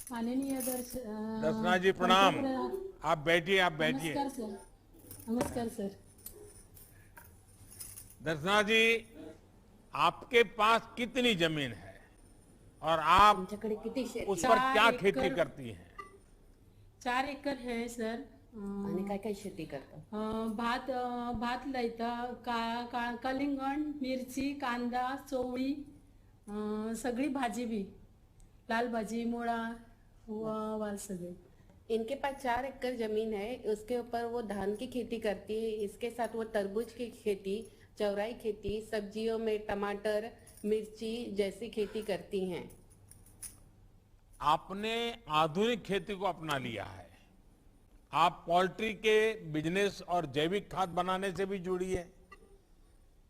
माननीय दर्शना जी प्रणाम। पंतप्रधान। आप बैठिए, आप बैठिए। नमस्कार सर। नमस्कार सर। दर्शना जी, आपके पास कितनी जमीन है और आप तुमच्याकडे किती उस शेती पर चार क्या खेती एकर करती हैं? 4 एकर है सर। आणि काय काय शेती करतात? भात लायता कलिंगण, मिरची, कांदा, चवळी, सगळी भाजी भी, लाल भाजी, मुळा, वाल सगळे। इनके पास 4 एकड़ जमीन है, उसके ऊपर वो धान की खेती करती है, इसके साथ वो तरबूज की खेती, चौराई खेती, सब्जियों में टमाटर, मिर्ची जैसी खेती करती हैं। आपने आधुनिक खेती को अपना लिया है। आप पोल्ट्री के बिजनेस और जैविक खाद बनाने से भी जुड़ी है।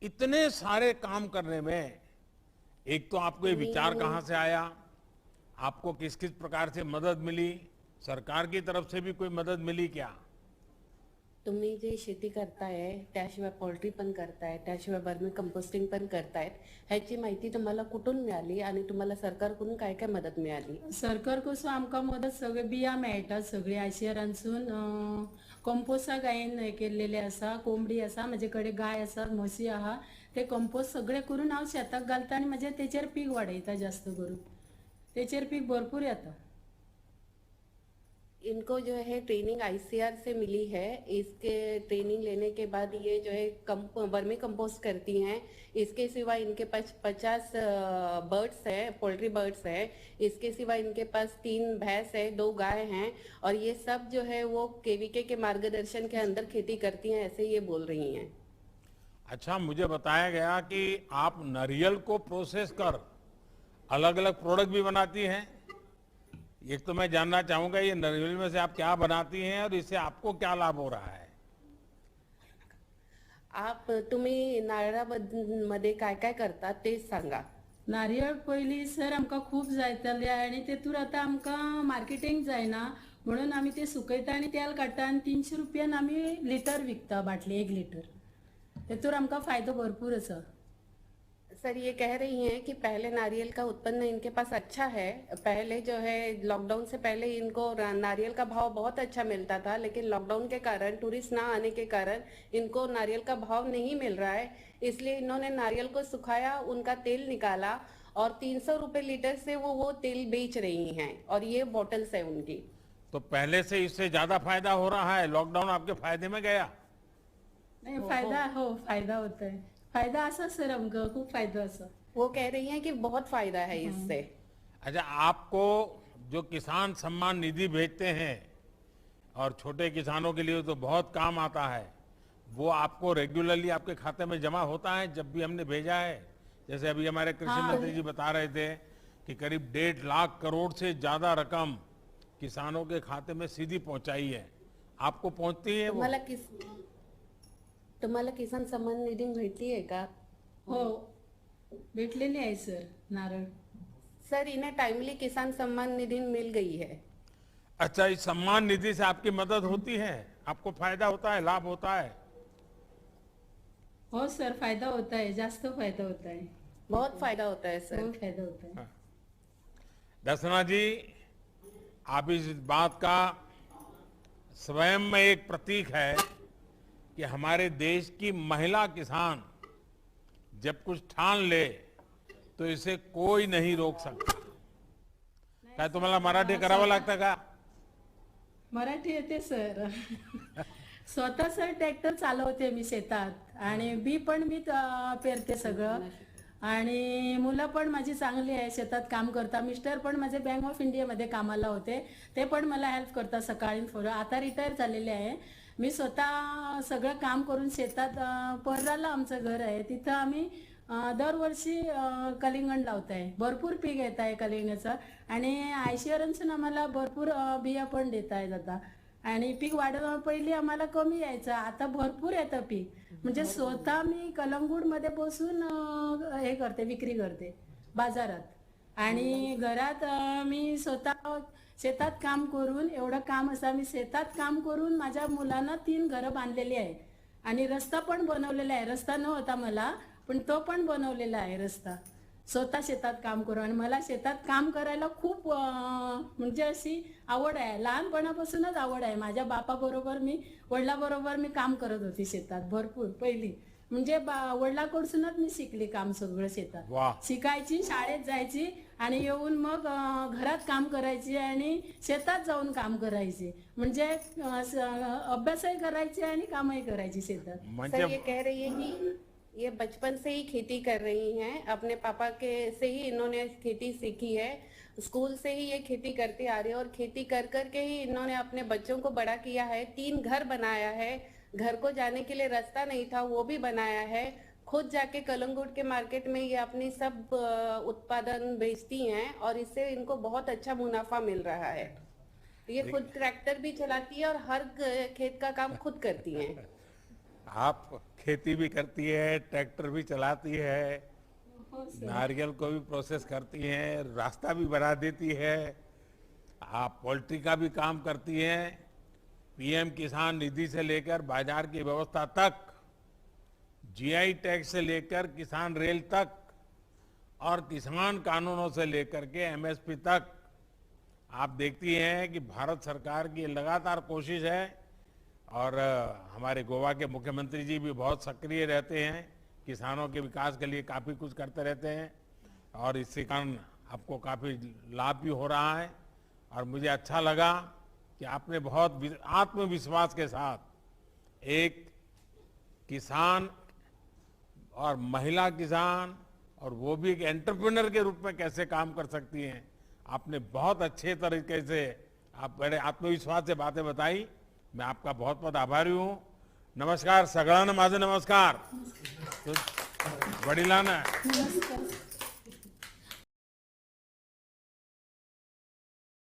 इतने सारे काम करने में एक तो आपको ये विचार कहाँ से आया, आपको किस किस प्रकार से मदद मिली, सरकार की तरफ से भी कोई मदद मिली क्या? तुम्ही जे शेती करताय त्याशिवाय पोल्ट्री पण करताय, त्याशिवाय वर्मी कंपोस्टिंग पण करतायत, ह्याची माहिती तुम्हाला कुठून मिळाली आणि तुम्हाला सरकारकडून काय काय मदत मिळाली? सरकार कसं आमकां मदत सगळे बिया मेळटात, सगळी आयसीआरांसून कंपोस्टा गायन हे केलेले आसा, कोंबडी आसा, म्हजे कडेन गाय आसा, म्हशी आहा, ते कंपोस्ट सगळे करून हांव शेताक घालता आनी म्हजे तेचेर पीक वाडयता जास्त करून। तेचेर पीक भरपूर येता। इनको जो है ट्रेनिंग आईसीआर से मिली है। इसके ट्रेनिंग लेने के बाद ये जो है वर्मी कंपोस्ट करती हैं। इसके सिवा इनके पास 50 बर्ड्स है, पोल्ट्री बर्ड्स है। इसके सिवा इनके पास 3 भैंस है, 2 गाय हैं, और ये सब जो है वो केवीके के मार्गदर्शन के अंदर खेती करती हैं, ऐसे ये बोल रही हैं। अच्छा, मुझे बताया गया कि आप नारियल को प्रोसेस कर अलग अलग प्रोडक्ट भी बनाती हैं। एक तो मैं जानना चाहूंगा ये नारियल में से आप क्या बनाती हैं और इससे आपको क्या लाभ हो रहा है? तुम्ही नारळामध्ये काय काय करता ते सांगा। नारळ पयलीं सर आमकां खूब जायताले आनी तेतूर आतां आमकां मार्केटिंग जायना, म्हणून आमी ते सुकयता आनी तेल काडटा आनी 300 रुपयान आमी लिटर विकता, बाटली 1 लिटर। तेतूर आमकां फायदो भरपूर आसा। सर ये कह रही हैं कि पहले नारियल का उत्पन्न इनके पास अच्छा है। पहले जो है लॉकडाउन से पहले इनको नारियल का भाव बहुत अच्छा मिलता था, लेकिन लॉकडाउन के कारण, टूरिस्ट ना आने के कारण इनको नारियल का भाव नहीं मिल रहा है। इसलिए इन्होंने नारियल को सुखाया, उनका तेल निकाला और 300 रुपए लीटर से वो तेल बेच रही हैं, और ये बॉटल्स है उनकी। तो पहले से इससे ज्यादा फायदा हो रहा है? लॉकडाउन आपके फायदे में गया? नाही, फायदा होता है। फायदा असा सर आमकां खूप फायदा असा। वो कह रही हैं कि बहुत फायदा है इससे। अच्छा, आपको जो किसान सम्मान निधि भेजते हैं और छोटे किसानों के लिए तो बहुत काम आता है, वो आपको रेगुलरली आपके खाते में जमा होता है जब भी हमने भेजा है? जैसे अभी हमारे कृषि मंत्री जी बता रहे थे कि करीब 1.5 लाख करोड़ से ज्यादा रकम किसानों के खाते में सीधी पहुंचाई है। आपको पहुंचती है वो? तुम्हाला किसान सम्मान निधी भेटली है का? हो, भेटलेली आहे सर नारळ। सर इन्हें टाइमली किसान सम्मान निधि मिल गई है। अच्छा, इस सम्मान निधि से आपकी मदद होती है, आपको फायदा होता है, लाभ होता है? हो सर, फायदा होता है, जास्त फायदा होता है। बहुत फायदा होता है सर। बहुत फायदा होता है। दर्शना जी, आप इस बात का स्वयं में एक प्रतीक है कि हमारे देश की महिला किसान जब कुछ ठान ले तो इसे कोई नहीं रोक सकता। काय तुम्हाला मराठी करावं लागतं का? मराठी येते सर। स्वतः सर ट्रॅक्टर चालवते मी शेतात आणि बी पण मी पेरते सगळं, आणि मुलं पण माझी चांगली आहे, शेतात काम करता। मिस्टर पण माझे बँक ऑफ इंडियामध्ये कामाला होते, ते पण मला हेल्प करतात सकाळी थोडं। आता रिटायर झालेले आहे। मी स्वतः सगळं काम करून शेतात, पर्राला आमचं घर आहे, तिथं आम्ही दरवर्षी कलिंगण लावत आहे। भरपूर पीक येत आहे कलिंगणाचं, आणि आयसीआरकडून आम्हाला भरपूर बिया पण देत आहेत आता। आणि पीक वाढवा पहिले आम्हाला कमी यायचं, आता भरपूर येतं पीक। म्हणजे स्वतः मी कलंगूटमध्ये बसून हे करते, विक्री करते बाजारात, आणि घरात मी स्वतः शेतात काम करून, एवढं काम असं मी शेतात काम करून माझ्या मुलांना 3 घरं बांधलेली आहेत, आणि रस्ता पण बनवलेला आहे। रस्ता नव्हता मला, पण तो पण बनवलेला आहे रस्ता। स्वतः शेतात काम करू. आणि मला शेतात काम करायला खूप म्हणजे अशी आवड आहे, लहानपणापासूनच आवड आहे. माझ्या बापाबरोबर वडिलाबरोबर मी काम करत होती शेतात भरपूर पहिली. म्हणजे वडिलाकडूनच मी शिकली काम सगळं शेतात. वाह. शिकायची, शाळेत जायची आणि येऊन मग घरात काम करायची आणि शेतात जाऊन काम करायची. म्हणजे अभ्यासही करायची आणि कामही करायची शेतात. सर म्हणजे ये कह रही है कि ये बचपन से ही खेती कर रही हैं, अपने पापा के से ही इन्होंने खेती सीखी है, स्कूल से ही ये खेती करती आ रही है और खेती कर करके ही इन्होंने अपने बच्चों को बड़ा किया है, 3 घर बनाया है, घर को जाने के लिए रास्ता नहीं था वो भी बनाया है, खुद जाके कलंगुट के मार्केट में ये अपनी सब उत्पादन बेचती हैं और इससे इनको बहुत अच्छा मुनाफा मिल रहा है. ये खुद ट्रैक्टर भी चलाती है और हर खेत का काम खुद करती हैं. आप खेती भी करती है, ट्रैक्टर भी चलाती है, नारियल को भी प्रोसेस करती हैं, रास्ता भी बना देती है, आप पोल्ट्री का भी काम करती हैं, पीएम किसान निधि से लेकर बाजार की व्यवस्था तक, जीआई टैक्स से लेकर किसान रेल तक और किसान कानूनों से लेकर के एमएसपी तक आप देखती हैं कि भारत सरकार की लगातार कोशिश है. और हमारे गोवा के मुख्यमंत्री जी भी बहुत सक्रिय रहते हैं, किसानों के विकास के लिए काफ़ी कुछ करते रहते हैं और इसके कारण आपको काफ़ी लाभ भी हो रहा है. और मुझे अच्छा लगा कि आपने बहुत आत्मविश्वास के साथ एक किसान और महिला किसान और वो भी एक एंटरप्रेन्योर के रूप में कैसे काम कर सकती हैं, आपने बहुत अच्छे तरीके से आप बड़े आत्मविश्वास से बातें बताई. मैं आपका बहुत बहुत आभारी हूँ. नमस्कार सगळ्यांना माझा नमस्कार. वडिलांना नमस्कार.